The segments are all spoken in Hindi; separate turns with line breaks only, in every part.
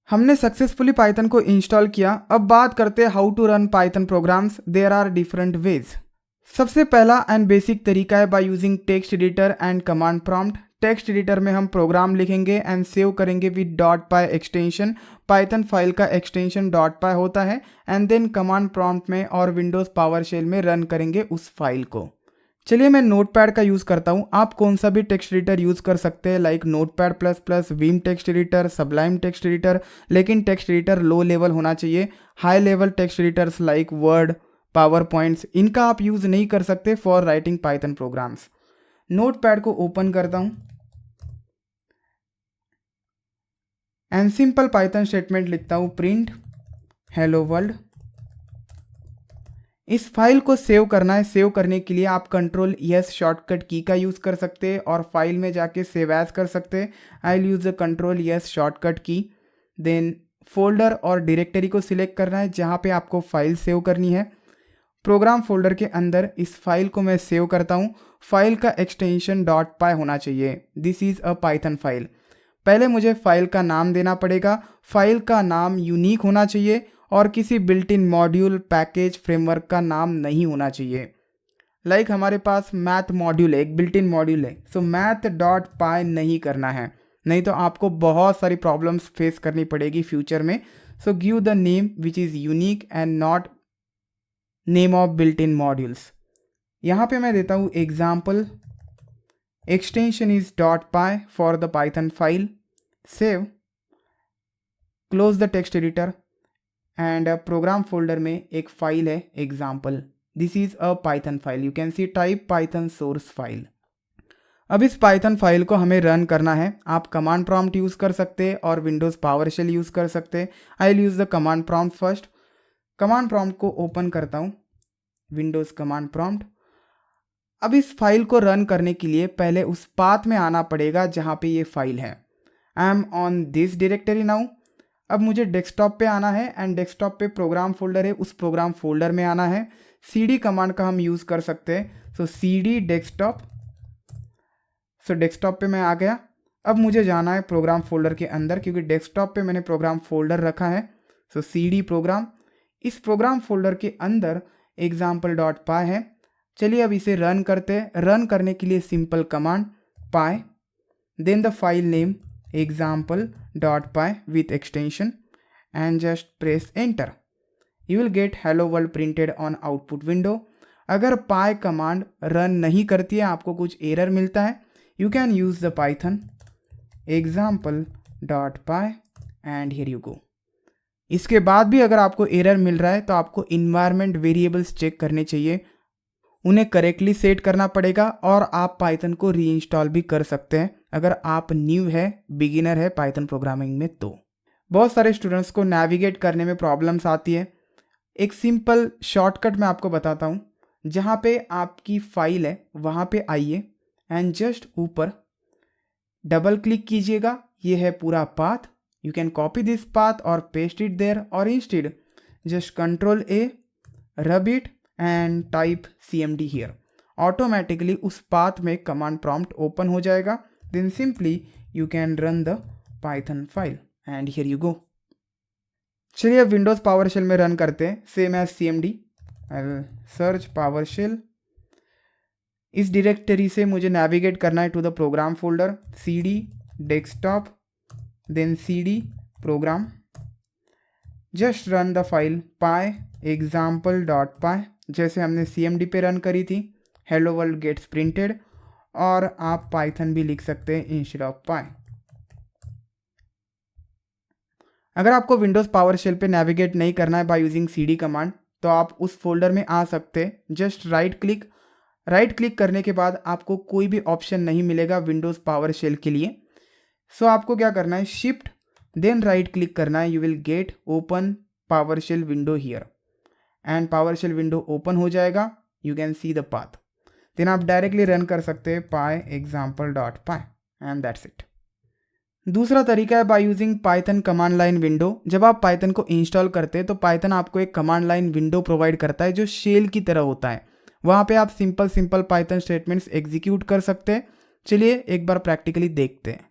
हमने सक्सेसफुली पाइथन को इंस्टॉल किया। अब बात करते हैं how to run Python programs. There are different ways. सबसे पहला एंड बेसिक तरीका है by using text editor and command prompt. Text editor में हम प्रोग्राम लिखेंगे एंड सेव करेंगे with .py extension. Python file का एक्सटेंशन .py होता है एंड देन कमांड प्रॉम्प्ट में और विंडोज़ पावर शेल में रन करेंगे उस फाइल को। चलिए मैं नोटपैड का यूज़ करता हूँ। आप कौन सा भी टेक्स्ट एडिटर यूज़ कर सकते हैं, like Notepad plus plus, Vim text editor, Sublime text editor. लेकिन टेक्स्ट एडिटर लो लेवल होना चाहिए। High level text editors like Word, PowerPoints, इनका आप यूज़ नहीं कर सकते for writing Python programs. Notepad को ओपन करता हूँ एंड सिंपल पाइथन स्टेटमेंट लिखता हूँ, प्रिंट हेलो वर्ल्ड। इस फाइल को सेव करना है। सेव करने के लिए आप कंट्रोल एस शॉर्टकट की का यूज़ कर सकते हैं और फाइल में जाके सेव एज कर सकते हैं। I will use the control S shortcut की। देन फोल्डर और डायरेक्टरी को सिलेक्ट करना है जहाँ पे आपको फाइल सेव करनी है। प्रोग्राम फोल्डर के अंदर इस फाइल को मैं सेव करता हूँ। फाइल का एक्सटेंशन .py होना चाहिए। This is a Python file. पहले मुझे फाइल का नाम देना पड़ेगा। फाइल का नाम यूनिक होना चाहिए और किसी built in module, package, framework का नाम नहीं होना चाहिए। लाइक हमारे पास मैथ मॉड्यूल है, एक बिल्ट इन मॉड्यूल है, सो math.py नहीं करना है, नहीं तो आपको बहुत सारी प्रॉब्लम्स फेस करनी पड़ेगी फ्यूचर में। So give the name which is unique and not name of built in modules. यहाँ पे मैं देता हूँ example, extension is .py for the Python file. Save, close the text editor and program folder में एक फाइल है example. This is a Python file. You can see type Python source file. अब इस पाइथन फाइल को हमें रन करना है। आप कमांड प्रॉम्प्ट यूज़ कर सकते हैं और विंडोज़ पावर शेल यूज़ कर सकते हैं। I will use the command prompt first. Command prompt को ओपन करता हूँ, विंडोज़ कमांड प्रॉम्प्ट। अब इस फाइल को रन करने के लिए पहले उस पाथ में आना पड़ेगा जहाँ पे ये फाइल है। I am on this directory now. अब मुझे डेस्कटॉप पे आना है एंड डेस्कटॉप पे प्रोग्राम फोल्डर है, उस प्रोग्राम फोल्डर में आना है। cd कमांड का हम यूज़ कर सकते हैं। सो cd डेस्कटॉप। सो डेस्कटॉप पे मैं आ गया। अब मुझे जाना है प्रोग्राम फोल्डर के अंदर क्योंकि डेस्कटॉप पे मैंने प्रोग्राम फोल्डर रखा है। सो cd प्रोग्राम। इस प्रोग्राम फोल्डर के अंदर example.py है। चलिए अब इसे रन करते हैं। रन करने के लिए simple command py, then the file name example.py with extension and just press enter. You will get hello world printed on output window. अगर py कमांड रन नहीं करती है, आपको कुछ एरर मिलता है, you can use the python example.py and here you go. इसके बाद भी अगर आपको एरर मिल रहा है तो आपको इन्वायरमेंट वेरिएबल्स चेक करने चाहिए, उन्हें करेक्टली सेट करना पड़ेगा और आप पाइथन को री इंस्टॉल भी कर सकते हैं अगर आप न्यू है, बिगिनर है पाइथन प्रोग्रामिंग में। तो बहुत सारे स्टूडेंट्स को नेविगेट करने में प्रॉब्लम्स आती है। एक सिंपल शॉर्टकट मैं आपको बताता हूँ। जहाँ पे आपकी फाइल है वहाँ पे आइए एंड जस्ट ऊपर डबल क्लिक कीजिएगा। ये है पूरा path. You can copy this path और पेस्ट इट देयर, और instead just control A, rub it and type cmd here. Automatically उस पाथ में कमांड प्रॉम्प्ट ओपन हो जाएगा। Then simply you can run the Python file and here you go. चलिए अब विंडोज़ पावर शेल में रन करते हैं। Same as cmd, I will search power shell. इस डायरेक्टरी से मुझे नेविगेट करना है to the program folder, cd desktop, then cd program. Just run the file py example.py जैसे हमने cmd पे रन करी थी। हेलो वर्ल्ड गेट्स प्रिंटेड, और आप पाइथन भी लिख सकते हैं इंस्टेड ऑफ py। अगर आपको विंडोज़ पावर शेल पे नेविगेट नहीं करना है बाय यूजिंग cd कमांड तो आप उस फोल्डर में आ सकते हैं। जस्ट राइट क्लिक करने के बाद आपको कोई भी ऑप्शन नहीं मिलेगा विंडोज़ पावर शेल के लिए। सो आपको क्या करना है, शिफ्ट देन राइट क्लिक करना है। You will get open power shell window here and power shell window open हो जाएगा। You can see the path. Then आप डायरेक्टली रन कर सकते हैं py example.py and that's it. दूसरा तरीका है by using Python command line window. जब आप पाइथन को इंस्टॉल करते हैं तो पाइथन आपको एक कमांड लाइन विंडो प्रोवाइड करता है जो शेल की तरह होता है। वहाँ पे आप सिंपल पाइथन स्टेटमेंट्स एग्जीक्यूट कर सकते हैं। चलिए एक बार प्रैक्टिकली देखते हैं।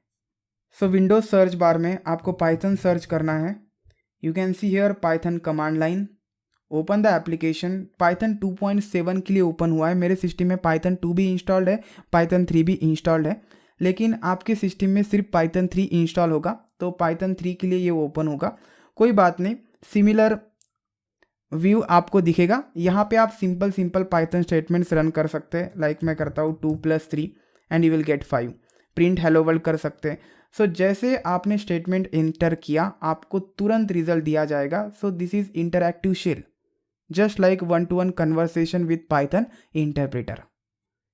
सो विंडोज सर्च बार में आपको पाइथन सर्च करना है। You can see here Python command line, open the application. Python 2.7 के लिए ओपन हुआ है, मेरे सिस्टम में पाइथन 2 भी इंस्टॉल्ड है, पाइथन 3 भी इंस्टॉल्ड है, लेकिन आपके सिस्टम में सिर्फ पाइथन 3 इंस्टॉल होगा, तो पाइथन 3 के लिए ये ओपन होगा। कोई बात नहीं, सिमिलर व्यू आपको दिखेगा। यहाँ पे आप सिंपल पाइथन स्टेटमेंट्स रन कर सकते हैं। लाइक मैं करता हूँ 2+3 and you will gate 5। Print hello world कर सकते हैं। सो जैसे आपने स्टेटमेंट इंटर किया आपको तुरंत रिजल्ट दिया जाएगा। So this is interactive shell, just like 1-to-1 conversation with Python interpreter.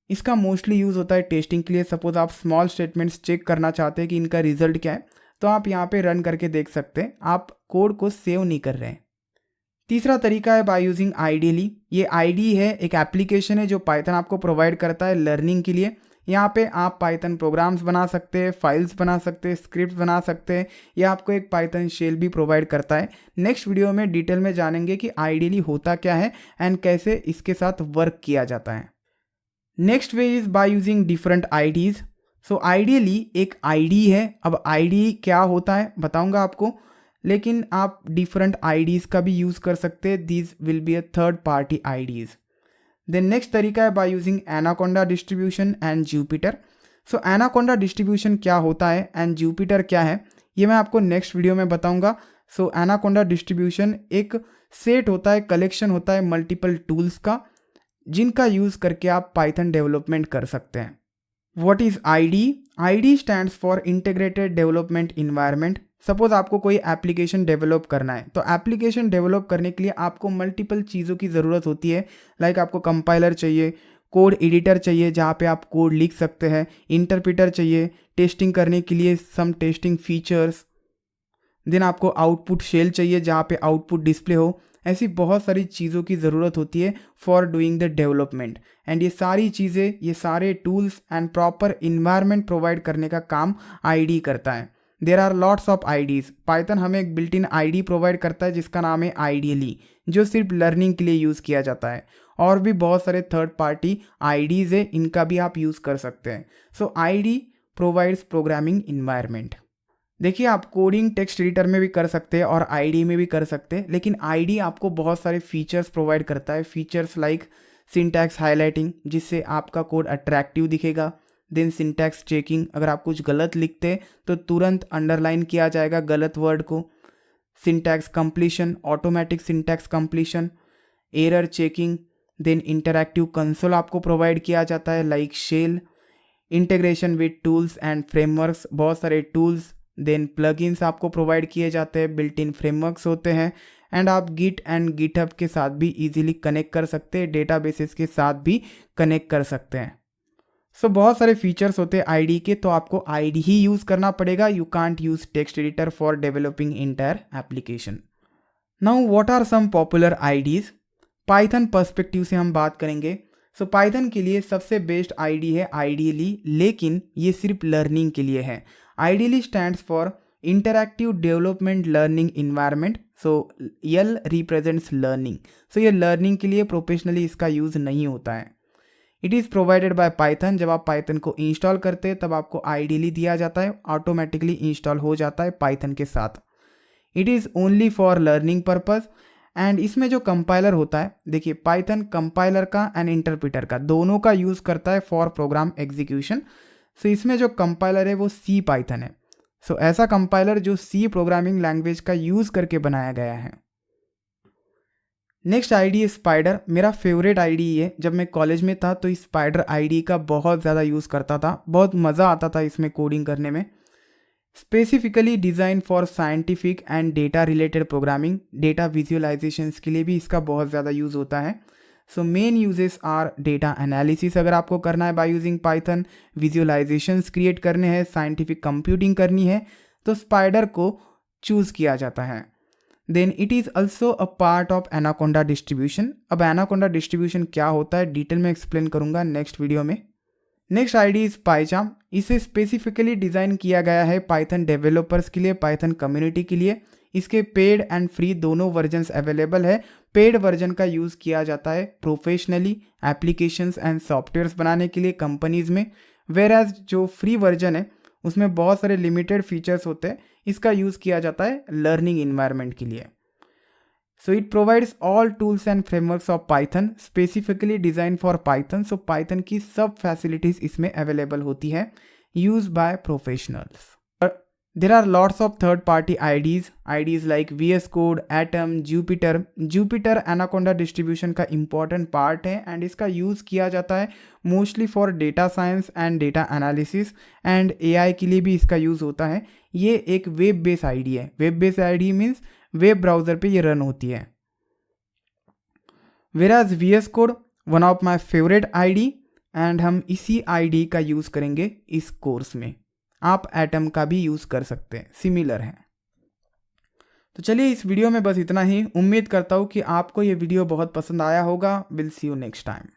इसका मोस्टली यूज़ होता है टेस्टिंग के लिए। सपोज आप स्मॉल स्टेटमेंट्स चेक करना चाहते हैं कि इनका रिजल्ट क्या है, तो आप यहाँ पे रन करके देख सकते हैं। आप कोड को सेव नहीं कर रहे हैं। तीसरा तरीका है बाय यूजिंग आइडियली। ये आईडी है, एक एप्लीकेशन है जो पाइथन आपको प्रोवाइड करता है लर्निंग के लिए। यहाँ पे आप पाइथन प्रोग्राम्स बना सकते हैं, फाइल्स बना सकते हैं, स्क्रिप्ट बना सकते हैं। यह आपको एक पाइथन शेल भी प्रोवाइड करता है। नेक्स्ट वीडियो में डिटेल में जानेंगे कि आइडियली होता क्या है एंड कैसे इसके साथ वर्क किया जाता है। Next way is by using different IDEs. So ideally एक आईडी है। अब आईडी क्या होता है बताऊंगा आपको, लेकिन आप डिफरेंट आईडीज का भी यूज़ कर सकते हैं। These will be a third party IDEs. Then next तरीका है by using Anaconda distribution and Jupyter. So Anaconda distribution क्या होता है एंड जुपिटर क्या है, ये मैं आपको नेक्स्ट वीडियो में बताऊंगा। सो एनाकोंडा डिस्ट्रीब्यूशन एक सेट होता है, कलेक्शन होता है मल्टीपल टूल्स का, जिनका यूज़ करके आप पाइथन डेवलपमेंट कर सकते हैं। What is ID? ID stands for integrated development environment. Suppose आपको कोई एप्लीकेशन डेवलप करना है, तो एप्लीकेशन डेवलप करने के लिए आपको मल्टीपल चीज़ों की ज़रूरत होती है। लाइक आपको कंपाइलर चाहिए, कोड एडिटर चाहिए जहाँ पे आप कोड लिख सकते हैं, इंटरप्रेटर चाहिए टेस्टिंग करने के लिए, सम टेस्टिंग फीचर्स। देन आपको आउटपुट शेल चाहिए जहाँ पे आउटपुट डिस्प्ले हो। ऐसी बहुत सारी चीज़ों की ज़रूरत होती है for doing the development. And ये सारी चीज़ें, ये सारे tools and proper environment provide करने का काम आईडी करता है। There are lots of IDEs. Python हमें एक बिल्ट इन आईडी प्रोवाइड करता है जिसका नाम है आइडियली, जो सिर्फ लर्निंग के लिए यूज़ किया जाता है। और भी बहुत सारे थर्ड पार्टी आईडीज़ है, इनका भी आप यूज़ कर सकते हैं। सो आईडी प्रोवाइड्स प्रोग्रामिंग इन्वायरमेंट। देखिए आप कोडिंग टेक्स्ट एडिटर में भी कर सकते हैं और आईडी में भी कर सकते हैं, लेकिन आईडी आपको बहुत सारे फीचर्स प्रोवाइड करता है। फीचर्स लाइक सिंटैक्स हाईलाइटिंग, जिससे आपका कोड अट्रैक्टिव दिखेगा। देन सिंटैक्स चेकिंग, अगर आप कुछ गलत लिखते हैं तो तुरंत अंडरलाइन किया जाएगा गलत वर्ड को। Syntax completion, automatic syntax completion. Error checking. Then interactive console आपको प्रोवाइड किया जाता है like shell. Integration with tools and frameworks, बहुत सारे टूल्स। देन प्लगइन्स आपको प्रोवाइड किए जाते हैं, बिल्ट इन फ्रेमवर्क्स होते हैं। एंड आप गिट एंड गिटहब के साथ भी इजीली कनेक्ट कर सकते हैं, डेटाबेसेस के साथ भी कनेक्ट कर सकते हैं। सो बहुत सारे फीचर्स होते हैं आईडी के, तो आपको आईडी ही यूज़ करना पड़ेगा। You can't use text editor for developing entire application. Now what are some popular IDEs? Python perspective से हम बात करेंगे। सो पाइथन के लिए सबसे बेस्ट आईडी है आइडियली, लेकिन ये सिर्फ लर्निंग के लिए है। IDLE stands for interactive development learning environment. So L represents learning. So ये लर्निंग के लिए प्रोफेशनली इसका यूज़ नहीं होता है। It is provided by Python. जब आप पाइथन को इंस्टॉल करते हैं तब आपको आइडियली दिया जाता है, ऑटोमेटिकली इंस्टॉल हो जाता है पाइथन के साथ। It is only for learning purpose. And इसमें जो कंपाइलर होता है, देखिए पाइथन कंपाइलर का एंड इंटरप्रेटर का दोनों का यूज़ करता है फॉर प्रोग्राम एग्जीक्यूशन। सो इसमें जो कंपाइलर है वो सी पाइथन है। सो ऐसा कंपाइलर जो सी प्रोग्रामिंग लैंग्वेज का यूज़ करके बनाया गया है। नेक्स्ट आईडी है स्पाइडर। मेरा फेवरेट आईडी है। जब मैं कॉलेज में था तो इस स्पाइडर आईडी का बहुत ज़्यादा यूज़ करता था, बहुत मज़ा आता था इसमें कोडिंग करने में। Specifically design for scientific and data related programming, data visualizations के लिए भी इसका बहुत ज़्यादा यूज़ होता है। So main uses are data analysis अगर आपको करना है by using Python, visualizations create करने हैं, साइंटिफिक कंप्यूटिंग करनी है, तो स्पाइडर को चूज़ किया जाता है। Then it is also a part of Anaconda distribution. अब एनाकोंडा डिस्ट्रीब्यूशन क्या होता है डिटेल में एक्सप्लेन करूँगा नेक्स्ट वीडियो में। Next IDE is PyCharm. इसे स्पेसिफिकली डिज़ाइन किया गया है पाइथन डेवलपर्स के लिए, पाइथन कम्युनिटी के लिए। इसके पेड एंड फ्री दोनों वर्जन्स अवेलेबल है। पेड वर्जन का यूज़ किया जाता है प्रोफेशनली एप्लीकेशंस एंड सॉफ्टवेयर्स बनाने के लिए कंपनीज़ में, वेयर एज जो फ्री वर्जन है उसमें बहुत सारे लिमिटेड फीचर्स होते हैं, इसका यूज़ किया जाता है लर्निंग इन्वायरमेंट के लिए। So it provides all tools and frameworks of Python specifically designed for Python. So Python की सब facilities इसमें available होती है used by professionals. There are lots of third-party IDs like VS Code, Atom, Jupyter. Jupyter Anaconda distribution का important part है and इसका use किया जाता है mostly for data science and data analysis and AI के लिए भी इसका use होता है। ये एक वेब बेस्ड आईडी है। Web based ID means web browser पे ये रन होती है। वेराज VS code one of my favourite ID and हम इसी आईडी का यूज़ करेंगे इस कोर्स में। आप एटम का भी यूज़ कर सकते हैं, सिमिलर है। तो चलिए इस वीडियो में बस इतना ही। उम्मीद करता हूँ कि आपको ये वीडियो बहुत पसंद आया होगा। Will see you next time.